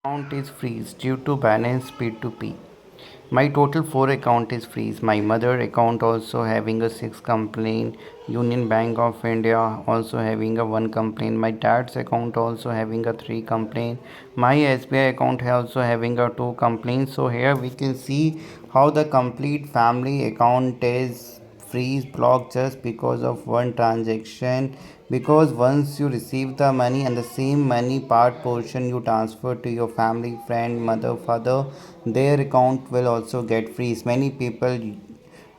Account is freeze due to balance P2P. My total 4 account is freeze. My mother account also having a 6 complaint. Union Bank of India also having a 1 complaint. My dad's account also having a 3 complaint. My SBI account also having a 2 complaints. So here we can see how the complete family account is freeze blocked just because of one transaction, because once you receive the money and the same money part portion you transfer to your family, friend, mother, father, their account will also get freeze. Many people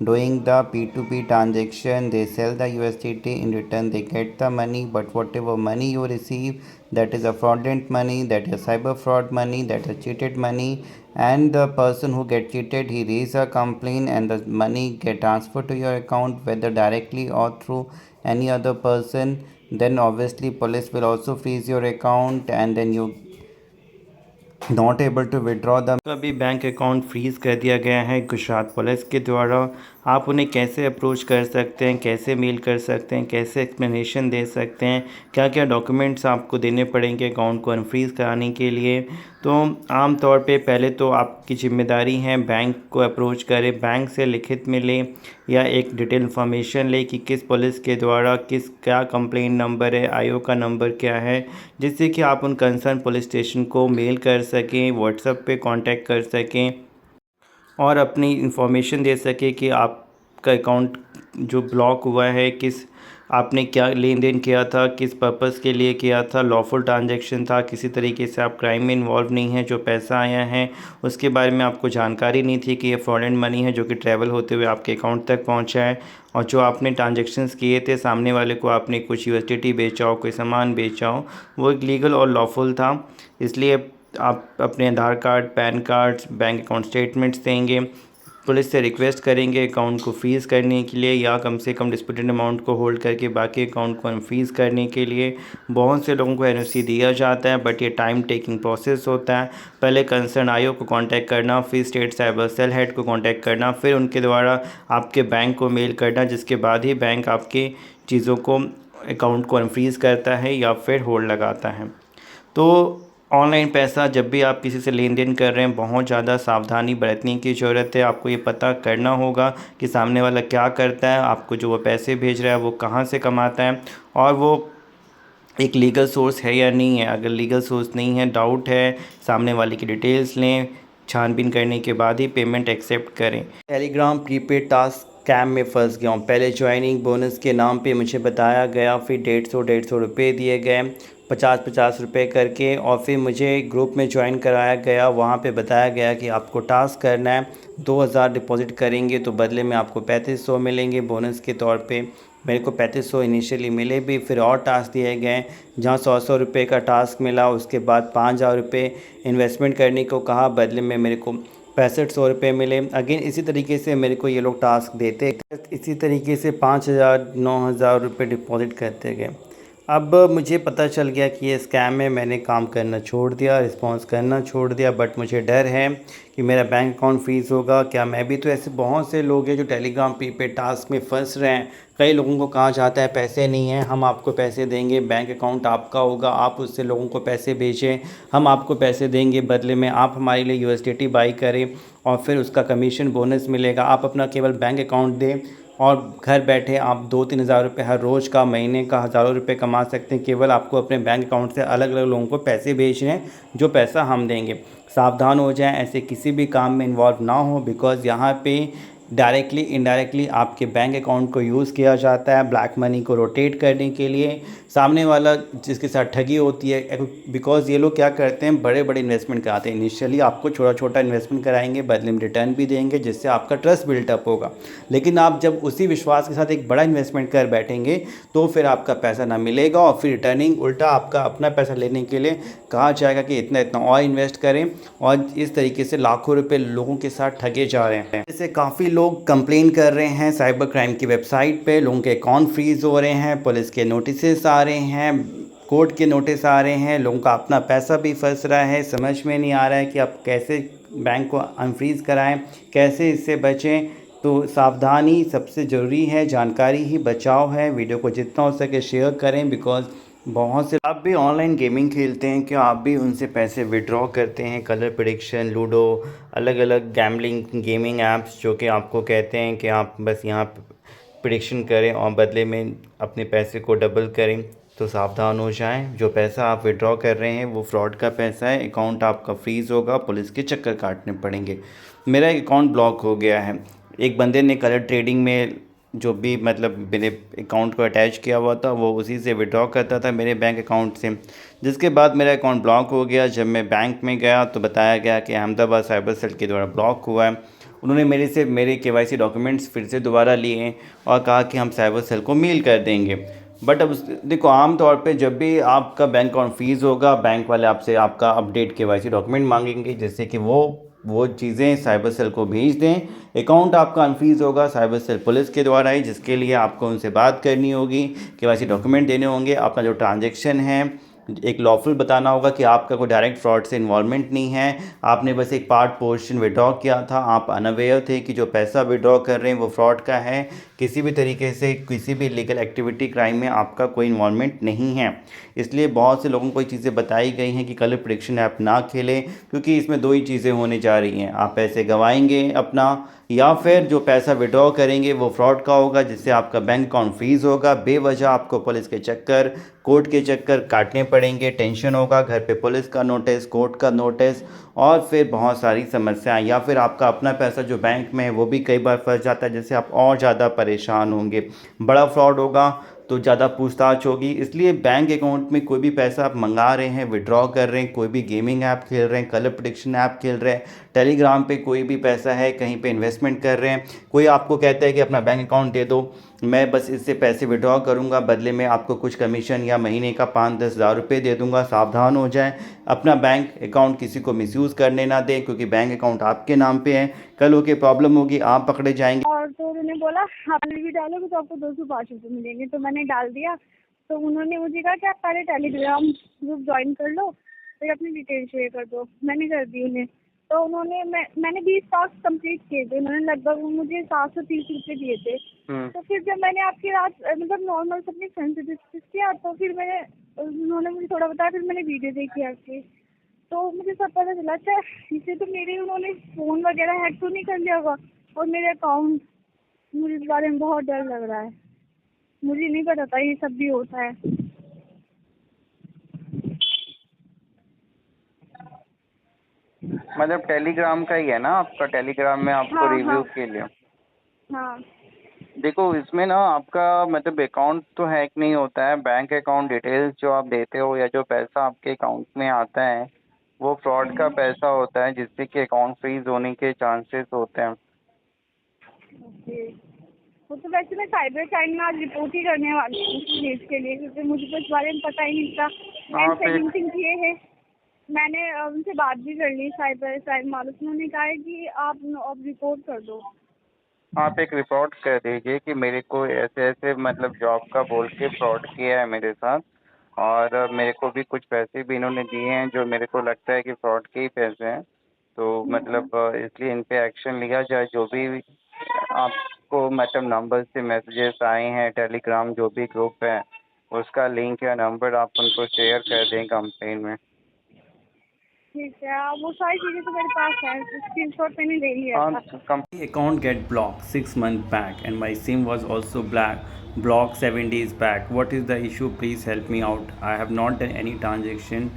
doing the P2P transaction, they sell the USDT, in return they get the money, but whatever money you receive, that is a fraudulent money, that is cyber fraud money, that is cheated money. And the person who get cheated, he raise a complaint and the money get transferred to your account, whether directly or through any other person. Then obviously police will also freeze your account and then you not able to withdraw the. तो अभी bank account freeze कर दिया गया है Gujarat police के द्वारा। आप उन्हें कैसे अप्रोच कर सकते हैं, कैसे मेल कर सकते हैं, कैसे एक्सप्लेनेशन दे सकते हैं, क्या क्या डॉक्यूमेंट्स आपको देने पड़ेंगे अकाउंट को अनफ्रीज़ कराने के लिए। तो आम तौर पे पहले तो आपकी ज़िम्मेदारी है बैंक को अप्रोच करें, बैंक से लिखित में लें या एक डिटेल इन्फॉर्मेशन लें कि किस पुलिस के द्वारा किस क्या कंप्लेंट नंबर है, आईओ का नंबर क्या है, जिससे कि आप उन कंसर्न पुलिस स्टेशन को मेल कर सकें, व्हाट्सएप पे कांटेक्ट कर सकें और अपनी इन्फॉर्मेशन दे सकें कि आपका अकाउंट जो ब्लॉक हुआ है, किस आपने क्या लेन देन किया था, किस पर्पज़ के लिए किया था, लॉफुल ट्रांजैक्शन था, किसी तरीके से आप क्राइम में इन्वॉल्व नहीं हैं, जो पैसा आया है उसके बारे में आपको जानकारी नहीं थी कि ये फ्रॉडेंट मनी है जो कि ट्रैवल होते हुए आपके अकाउंट तक पहुंचा है, और जो आपने ट्रांजेक्शन्स किए थे सामने वाले को आपने कुछ यूएसडीटी बेचा हो, कोई सामान बेचा हो, वो एक लीगल और लॉफुल था। इसलिए आप अपने Aadhaar card, PAN cards, bank account statements देंगे, पुलिस से रिक्वेस्ट करेंगे अकाउंट को फ्रीज़ करने के लिए या कम से कम डिस्प्यूटेड अमाउंट को होल्ड करके बाकी अकाउंट को अनफ्रीज़ करने के लिए। बहुत से लोगों को एनओसी दिया जाता है बट ये टाइम टेकिंग प्रोसेस होता है। पहले कंसर्न आईओ को कांटेक्ट करना, फिर स्टेट साइबर सेल हेड को कांटेक्ट करना, फिर उनके द्वारा आपके बैंक को मेल करना, जिसके बाद ही बैंक आपकी चीज़ों को अकाउंट को अनफ्रीज़ करता है या फिर होल्ड लगाता है। तो ऑनलाइन पैसा जब भी आप किसी से लेन देन कर रहे हैं बहुत ज़्यादा सावधानी बरतने की ज़रूरत है। आपको ये पता करना होगा कि सामने वाला क्या करता है, आपको जो वो पैसे भेज रहा है वो कहाँ से कमाता है और वो एक लीगल सोर्स है या नहीं है। अगर लीगल सोर्स नहीं है, डाउट है, सामने वाले की डिटेल्स लें, छानबीन करने के बाद ही पेमेंट एक्सेप्ट करें। टेलीग्राम प्रीपेड टास्क स्कैम में फंस गया हूँ। पहले ज्वाइनिंग बोनस के नाम पे मुझे बताया गया, फिर 150 रुपये दिए गए, 50 रुपये करके, और फिर मुझे ग्रुप में ज्वाइन कराया गया। वहाँ पे बताया गया कि आपको टास्क करना है, 2000 डिपॉजिट करेंगे तो बदले में आपको 3500 मिलेंगे बोनस के तौर पे। मेरे को 3500 इनिशियली मिले भी, फिर और टास्क दिए गए जहाँ 100 रुपये का टास्क मिला, उसके बाद 5000 रुपये इन्वेस्टमेंट करने को कहा, बदले में मेरे को 6500 रुपये मिले। अगेन इसी तरीके से मेरे को ये लोग टास्क देते, इसी तरीके से 5000 9000 रुपये डिपॉजिट करते गए। अब मुझे पता चल गया कि ये स्कैम है, मैंने काम करना छोड़ दिया, रिस्पॉन्स करना छोड़ दिया, बट मुझे डर है कि मेरा बैंक अकाउंट फ्रीज़ होगा क्या। मैं भी तो ऐसे बहुत से लोग हैं जो टेलीग्राम प्रीपेड टास्क में फंस रहे हैं। कई लोगों को कहा जाता है पैसे नहीं हैं, हम आपको पैसे देंगे, बैंक अकाउंट आपका होगा, आप उससे लोगों को पैसे भेजें, हम आपको पैसे देंगे, बदले में आप हमारे लिए यूएसडीटी बाई करें और फिर उसका कमीशन बोनस मिलेगा। आप अपना केवल बैंक अकाउंट दें और घर बैठे आप 2-3 हज़ार रुपये हर रोज़ का, महीने का हज़ारों रुपये कमा सकते हैं। केवल आपको अपने बैंक अकाउंट से अलग अलग लोगों को पैसे भेजने हैं, जो पैसा हम देंगे। सावधान हो जाएं, ऐसे किसी भी काम में इन्वॉल्व ना हो, बिकॉज़ यहाँ पे डायरेक्टली इनडायरेक्टली आपके बैंक अकाउंट को यूज़ किया जाता है ब्लैक मनी को रोटेट करने के लिए। सामने वाला जिसके साथ ठगी होती है, बिकॉज़ ये लोग क्या करते हैं, बड़े बड़े इन्वेस्टमेंट कराते हैं। इनिशियली आपको छोटा छोटा इन्वेस्टमेंट कराएंगे, बदले में रिटर्न भी देंगे, जिससे आपका ट्रस्ट बिल्टअप होगा। लेकिन आप जब उसी विश्वास के साथ एक बड़ा इन्वेस्टमेंट कर बैठेंगे तो फिर आपका पैसा ना मिलेगा और फिर रिटर्निंग उल्टा आपका अपना पैसा लेने के लिए कहा जाएगा कि इतना इतना और इन्वेस्ट करें, और इस तरीके से लाखों रुपए लोगों के साथ ठगे जा रहे हैं। जैसे काफ़ी लोग कंप्लेन कर रहे हैं साइबर क्राइम की वेबसाइट पे, लोगों के अकाउंट फ्रीज़ हो रहे हैं, पुलिस के नोटिस आ रहे हैं, कोर्ट के नोटिस आ रहे हैं, लोगों का अपना पैसा भी फंस रहा है। समझ में नहीं आ रहा है कि आप कैसे बैंक को अनफ्रीज़ कराएं, कैसे इससे बचें। तो सावधानी सबसे ज़रूरी है, जानकारी ही बचाव है। वीडियो को जितना हो सके शेयर करें, बिकॉज़ बहुत से आप भी ऑनलाइन गेमिंग खेलते हैं क्या? आप भी उनसे पैसे विड्रॉ करते हैं? कलर प्रिडिक्शन, लूडो, अलग अलग गैम्बलिंग गेमिंग ऐप्स जो कि आपको कहते हैं कि आप बस यहाँ प्रिडिक्शन करें और बदले में अपने पैसे को डबल करें, तो सावधान हो जाएं। जो पैसा आप विड्रॉ कर रहे हैं वो फ्रॉड का पैसा है। अकाउंट आपका फ्रीज़ होगा, पुलिस के चक्कर काटने पड़ेंगे। मेरा अकाउंट ब्लॉक हो गया है। एक बंदे ने कलर ट्रेडिंग में जो भी मतलब मेरे अकाउंट को अटैच किया हुआ था वो उसी से विड्रॉ करता था मेरे बैंक अकाउंट से, जिसके बाद मेरा अकाउंट ब्लॉक हो गया। जब मैं बैंक में गया तो बताया गया कि अहमदाबाद साइबर सेल के द्वारा ब्लॉक हुआ है। उन्होंने मेरे से मेरे केवाईसी डॉक्यूमेंट्स फिर से दोबारा लिए और कहा कि हम साइबर सेल को मेल कर देंगे। बट अब देखो, आम तौर पे जब भी आपका बैंक अकाउंट फ्रीज़ होगा, बैंक वाले आपसे आपका अपडेट केवाईसी डॉक्यूमेंट मांगेंगे, जिससे कि वो चीज़ें साइबर सेल को भेज दें। अकाउंट आपका अनफ्रीज़ होगा साइबर सेल पुलिस के द्वारा ही, जिसके लिए आपको उनसे बात करनी होगी, केवाईसी डॉक्यूमेंट देने होंगे, अपना जो ट्रांजैक्शन है एक लॉफुल बताना होगा कि आपका कोई डायरेक्ट फ्रॉड से इन्वॉल्वमेंट नहीं है, आपने बस एक पार्ट पोर्शन विड्रॉ किया था, आप अनअवेयर थे कि जो पैसा विड्रॉ कर रहे हैं वो फ्रॉड का है, किसी भी तरीके से किसी भी लीगल एक्टिविटी क्राइम में आपका कोई इन्वॉल्वमेंट नहीं है। इसलिए बहुत से लोगों को ये चीज़ें बताई गई हैं कि कलर प्रेडिक्शन ऐप ना खेलें, क्योंकि इसमें दो ही चीज़ें होने जा रही हैं, आप पैसे गंवाएंगे अपना, या फिर जो पैसा विड्रॉ करेंगे वो फ्रॉड का होगा, जिससे आपका बैंक अकाउंट फ्रीज़ होगा। बेवजह आपको पुलिस के चक्कर, कोर्ट के चक्कर काटने पड़ेंगे, टेंशन होगा, घर पे पुलिस का नोटिस, कोर्ट का नोटिस, और फिर बहुत सारी समस्याएं, या फिर आपका अपना पैसा जो बैंक में है वो भी कई बार फंस जाता है, जिससे आप और ज़्यादा परेशान होंगे। बड़ा फ्रॉड होगा तो ज़्यादा पूछताछ होगी। इसलिए बैंक अकाउंट में कोई भी पैसा आप मंगा रहे हैं, विड्रॉ कर रहे हैं, कोई भी गेमिंग ऐप खेल रहे हैं, कलर प्रेडिक्शन ऐप खेल रहे हैं, टेलीग्राम पे कोई भी पैसा है, कहीं पे इन्वेस्टमेंट कर रहे हैं, कोई आपको कहता है कि अपना बैंक अकाउंट दे दो, मैं बस इससे पैसे विड्रॉ करूंगा, बदले में आपको कुछ कमीशन या महीने का 5-10 हज़ार रुपये दे दूंगा। सावधान हो जाएं, अपना बैंक अकाउंट किसी को मिसयूज़ करने ना दें, क्योंकि बैंक अकाउंट आपके नाम पे है, कल होके प्रॉब्लम होगी, आप पकड़े जाएंगे। और तो उन्होंने बोला आपने भी डालोगे तो आपको 205 रुपये मिलेंगे, तो मैंने डाल दिया। तो उन्होंने मुझे कहा कि आप पहले टेलीग्राम ग्रुप ज्वाइन कर लो, फिर अपनी डिटेल शेयर कर दो। मैंने कर दी उन्हें। तो उन्होंने मैंने 20 टास्क कंप्लीट किए थे, उन्होंने लगभग मुझे 730 रुपये दिए थे। तो फिर जब मैंने आपकी रात मतलब नॉर्मल अपनी फ्रेंड से डिस्कस किया, तो फिर उन्होंने मुझे थोड़ा बताया, फिर मैंने वीडियो देखी आपकी, तो मुझे सब पता चला। अच्छा, इसे तो मेरे उन्होंने फ़ोन वगैरह हैक तो नहीं कर लिया होगा और मेरे अकाउंट, मुझे इस बारे में बहुत डर लग रहा है। मुझे नहीं पता था ये सब भी होता है। मतलब टेलीग्राम का ही है ना आपका? टेलीग्राम में आपको हाँ रिव्यू हाँ के लिए हाँ। देखो, इसमें ना आपका मतलब अकाउंट तो हैक नहीं होता है। बैंक अकाउंट डिटेल्स जो आप देते हो या जो पैसा आपके अकाउंट में आता है वो फ्रॉड का पैसा होता है, जिससे कि अकाउंट फ्रीज होने के चांसेस होते हैं। ओके। वो तो वैसे मैं साइबर क्राइम में आज रिपोर्ट ही करने वाली हूँ इस केस के लिए, क्योंकि मुझे तो इस बारे में पता ही नहीं था। एंड आप सेकंड एक थिंग ये है, मैंने उनसे बात भी कर ली साइबर क्राइम वालों से। उन्होंने कहा है कि आप अब रिपोर्ट कर दो। आप एक रिपोर्ट कर दीजिए कि मेरे को ऐसे ऐसे मतलब जॉब का बोल के फ्रॉड किया है मेरे साथ, और मेरे को भी कुछ पैसे भी इन्होंने दिए हैं जो मेरे को लगता है कि फ्रॉड के ही पैसे हैं। तो मतलब इसलिए इन पे एक्शन लिया जाए। जो भी आपको मतलब नंबर से मैसेजेस आए हैं, टेलीग्राम जो भी ग्रुप है उसका लिंक या नंबर आप उनको शेयर कर दें कंप्लेन में। ठीक है, वो सारी चीज़ें तो मेरे पास है, स्क्रीनशॉट मैंने ले लिया था। My account get blocked 6 months back and my SIM was also blocked 7 days back. What is the issue? Please help me out. I have not done any transaction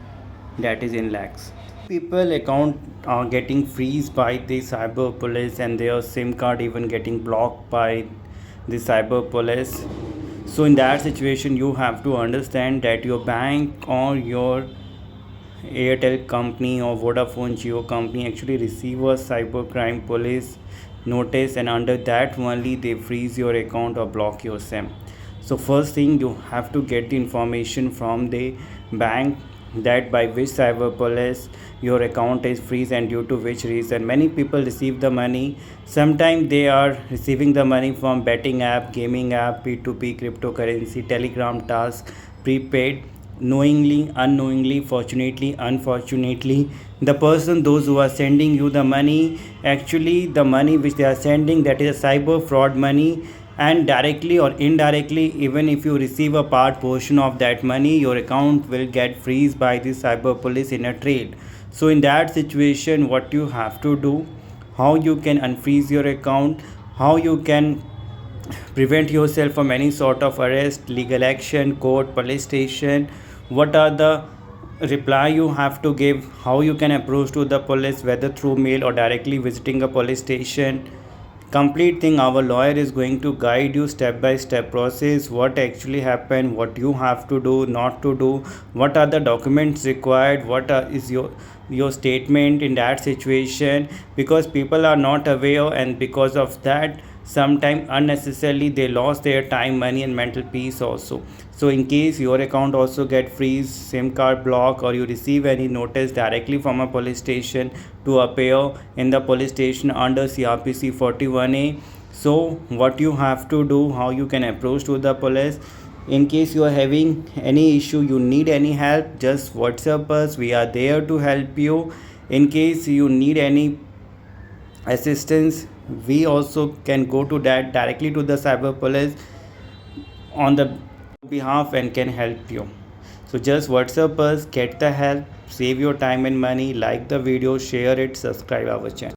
that is in lakhs. People account are getting freeze by the cyber police and their SIM card even getting blocked by the cyber police. So in that situation you have to understand that your bank or your Airtel company or Vodafone Jio company actually receive a cybercrime police notice, and under that only they freeze your account or block your SIM. So first thing, you have to get the information from the bank that by which cyber police your account is freeze and due to which reason. Many people receive the money. Sometimes they are receiving the money from betting app, gaming app, P2P, cryptocurrency, telegram task, prepaid, knowingly, unknowingly, fortunately, unfortunately. The person, those who are sending you the money, actually the money which they are sending, that is a cyber fraud money, and directly or indirectly, even if you receive a part portion of that money, your account will get freeze by the cyber police in a trail. So in that situation, what you have to do, how you can unfreeze your account, how you can prevent yourself from any sort of arrest, legal action, court, police station, what are the reply you have to give, how you can approach to the police, whether through mail or directly visiting a police station. Complete thing our lawyer is going to guide you step by step process, what actually happened, what you have to do, not to do, what are the documents required, is your statement in that situation, because people are not aware, and because of that sometimes unnecessarily they lost their time, money and mental peace also. So in case your account also get freeze, sim card block, or you receive any notice directly from a police station to appear in the police station under CRPC 41A, so what you have to do, how you can approach to the police. In case you are having any issue, you need any help, just WhatsApp us, we are there to help you. In case you need any assistance, we also can go to that directly to the cyber police on the behalf and can help you. So just WhatsApp us, get the help, save your time and money, like the video, share it, subscribe our channel.